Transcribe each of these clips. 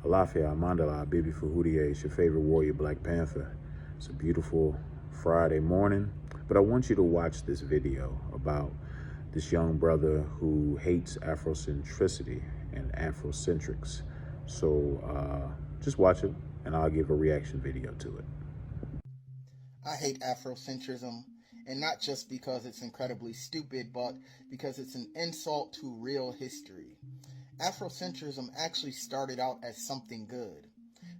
Alafia, Mandala, Bibi Fahudie, it's your favorite warrior, Blak Pantha. It's a beautiful Friday morning, but I want you to watch this video about this young brother who hates Afrocentricity and Afrocentrics. So just watch it, and I'll give a reaction video to it. I hate Afrocentrism, and not just because it's incredibly stupid, but because it's an insult to real history. Afrocentrism actually started out as something good.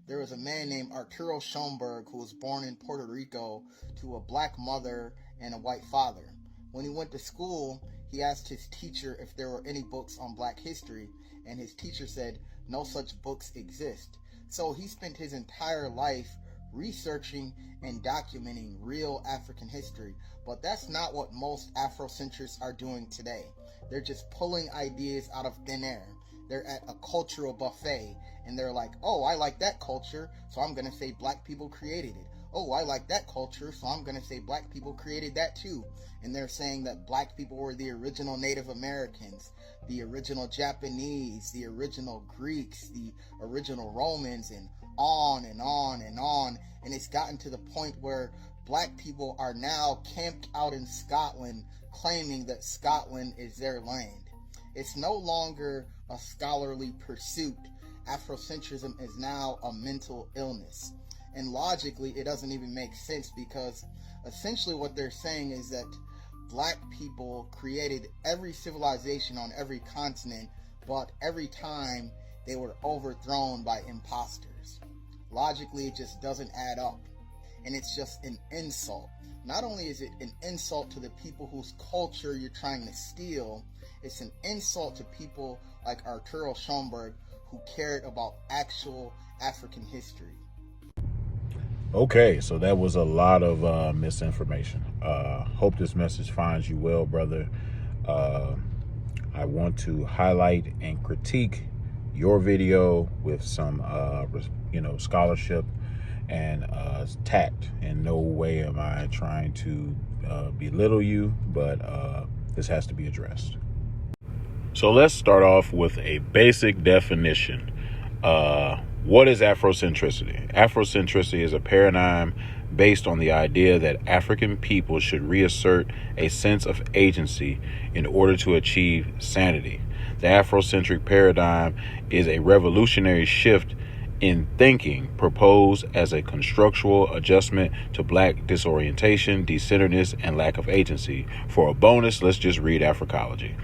There was a man named Arturo Schomburg who was born in Puerto Rico to a black mother and a white father. When he went to school, he asked his teacher if there were any books on black history, and his teacher said no such books exist. So he spent his entire life researching and documenting real African history. But that's not what most Afrocentrists are doing today. They're just pulling ideas out of thin air. They're at a cultural buffet, and they're like, oh, I like that culture, so I'm going to say black people created it. Oh, I like that culture, so I'm going to say black people created that too. And they're saying that black people were the original Native Americans, the original Japanese, the original Greeks, the original Romans, and on and on and on. And it's gotten to the point where black people are now camped out in Scotland, claiming that Scotland is their land. It's no longer a scholarly pursuit. Afrocentrism is now a mental illness. And logically, it doesn't even make sense, because essentially what they're saying is that black people created every civilization on every continent, but every time they were overthrown by imposters. Logically, it just doesn't add up. And it's just an insult. Not only is it an insult to the people whose culture you're trying to steal, it's an insult to people like Arturo Schomburg, who cared about actual African history. Okay, so that was a lot of misinformation. Hope this message finds you well, brother. I want to highlight and critique your video with some, scholarship and tact. In no way am I trying to belittle you, but this has to be addressed. So let's start off with a basic definition. What is Afrocentricity? Afrocentricity is a paradigm based on the idea that African people should reassert a sense of agency in order to achieve sanity. The Afrocentric paradigm is a revolutionary shift in thinking proposed as a constructual adjustment to black disorientation, decenteredness, and lack of agency. For a bonus, let's just read Africology.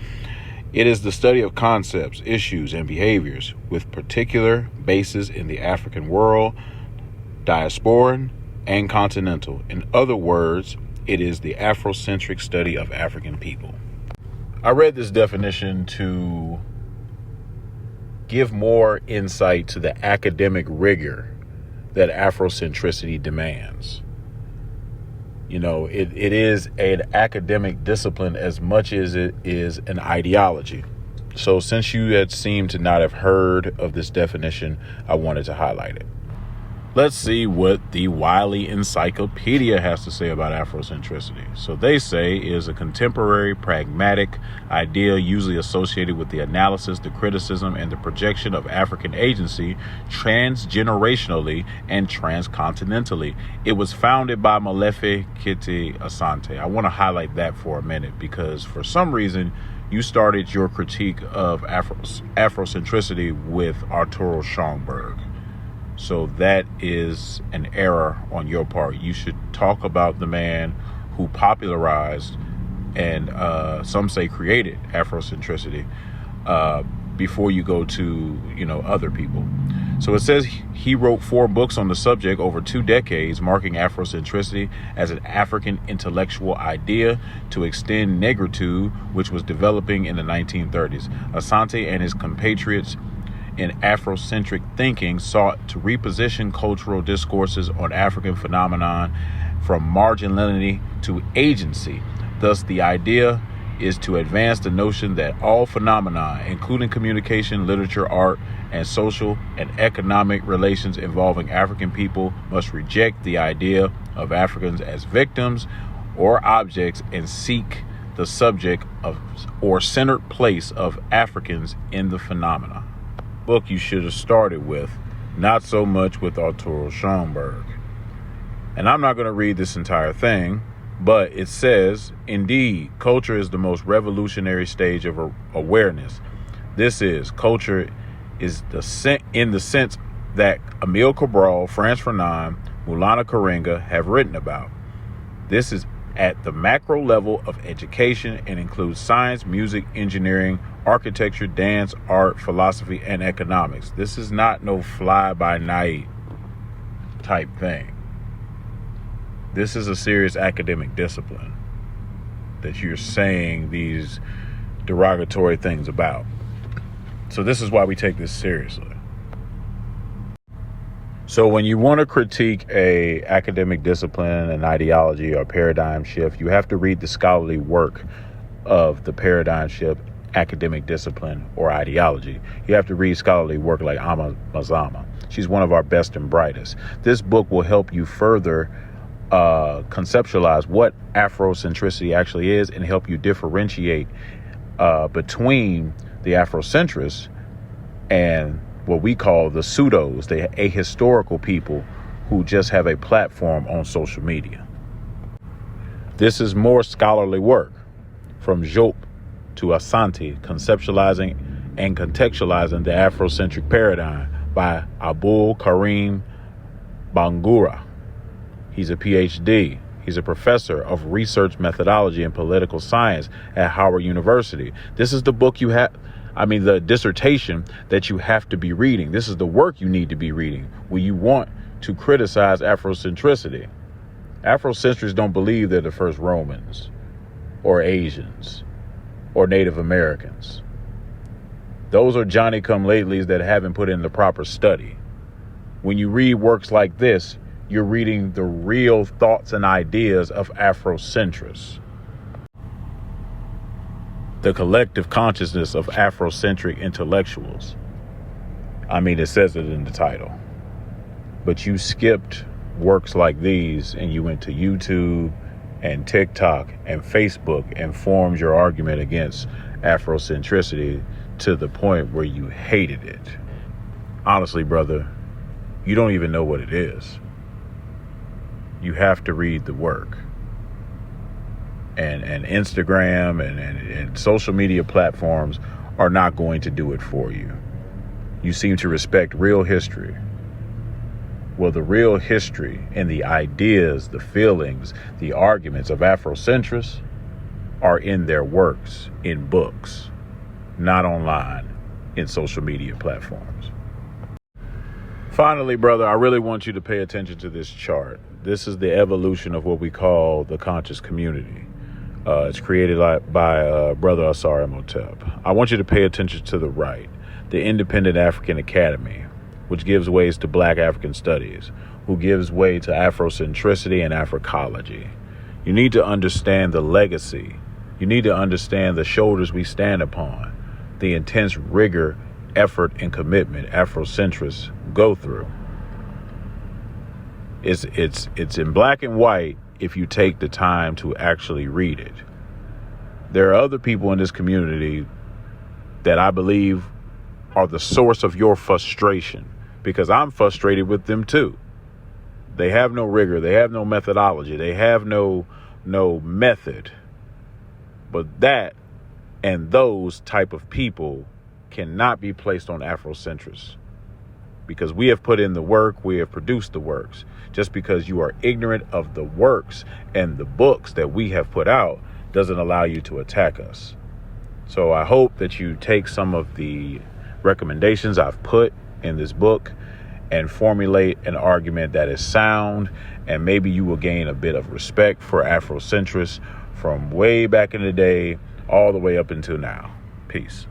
It is the study of concepts, issues, and behaviors with particular bases in the African world, diasporan, and continental. In other words, it is the Afrocentric study of African people. I read this definition to give more insight to the academic rigor that Afrocentricity demands. You know, it is an academic discipline as much as it is an ideology. So since you had seemed to not have heard of this definition, I wanted to highlight it. Let's see what the Wiley Encyclopedia has to say about Afrocentricity. So they say it is a contemporary pragmatic idea usually associated with the analysis, the criticism, and the projection of African agency transgenerationally and transcontinentally. It was founded by Molefi Kete Asante. I want to highlight that for a minute, because for some reason you started your critique of Afrocentricity with Arturo Schomburg. So that is an error on your part. You should talk about the man who popularized and some say created Afrocentricity before you go to, other people. So it says he wrote 4 books on the subject over 2 decades, marking Afrocentricity as an African intellectual idea to extend negritude, which was developing in the 1930s. Asante and his compatriots in Afrocentric thinking sought to reposition cultural discourses on African phenomenon from marginality to agency. Thus, the idea is to advance the notion that all phenomena, including communication, literature, art, and social and economic relations involving African people, must reject the idea of Africans as victims or objects and seek the subject of or centered place of Africans in the phenomena. Book you should have started with Not so much with Arturo Schoenberg. And I'm not going to read this entire thing, but it says, indeed, culture is the most revolutionary stage of awareness. Culture is in the sense that Emile Cabral, Frantz Fanon, Maulana Karenga have written about. This is at the macro level of education and includes science, music, engineering, architecture, dance, art, philosophy, and economics. This is not no fly-by-night type thing. This is a serious academic discipline that you're saying these derogatory things about. So this is why we take this seriously. So when you want to critique a academic discipline, an ideology, or paradigm shift, you have to read the scholarly work of the paradigm shift, academic discipline, or ideology. You have to read scholarly work like Amma Mazama. She's one of our best and brightest. This book will help you further conceptualize what Afrocentricity actually is and help you differentiate between the Afrocentrics and what we call the pseudos, the ahistorical people who just have a platform on social media. This is more scholarly work, from Job to Asante, conceptualizing and contextualizing the Afrocentric paradigm by Abul Karim Bangura. He's a PhD. He's a professor of research methodology and political science at Howard University. This is the book the dissertation that you have to be reading. This is the work you need to be reading when you want to criticize Afrocentricity. Afrocentrics don't believe they're the first Romans or Asians or Native Americans. Those are Johnny-come-latelys that haven't put in the proper study. When you read works like this, you're reading the real thoughts and ideas of Afrocentrics. The collective consciousness of Afrocentric intellectuals. It says it in the title. But you skipped works like these and you went to YouTube and TikTok and Facebook and formed your argument against Afrocentricity to the point where you hated it. Honestly, brother, you don't even know what it is. You have to read the work. And Instagram and social media platforms are not going to do it for you. You seem to respect real history. Well, the real history and the ideas, the feelings, the arguments of Afrocentrics are in their works, in books, not online, in social media platforms. Finally, brother, I really want you to pay attention to this chart. This is the evolution of what we call the conscious community. It's created by Brother Asar Imhotep. I want you to pay attention to the right, the Independent African Academy, which gives ways to Black African Studies, who gives way to Afrocentricity and Afrikology. You need to understand the legacy. You need to understand the shoulders we stand upon, the intense rigor, effort, and commitment Afrocentrics go through. It's in black and white if you take the time to actually read it. There are other people in this community that I believe are the source of your frustration, because I'm frustrated with them too. They have no rigor. They have no methodology. They have no method. But that and those type of people cannot be placed on Afrocentrics, because we have put in the work, we have produced the works. Just because you are ignorant of the works and the books that we have put out doesn't allow you to attack us. So I hope that you take some of the recommendations I've put in this book and formulate an argument that is sound, and maybe you will gain a bit of respect for Afrocentrics from way back in the day all the way up until now. Peace.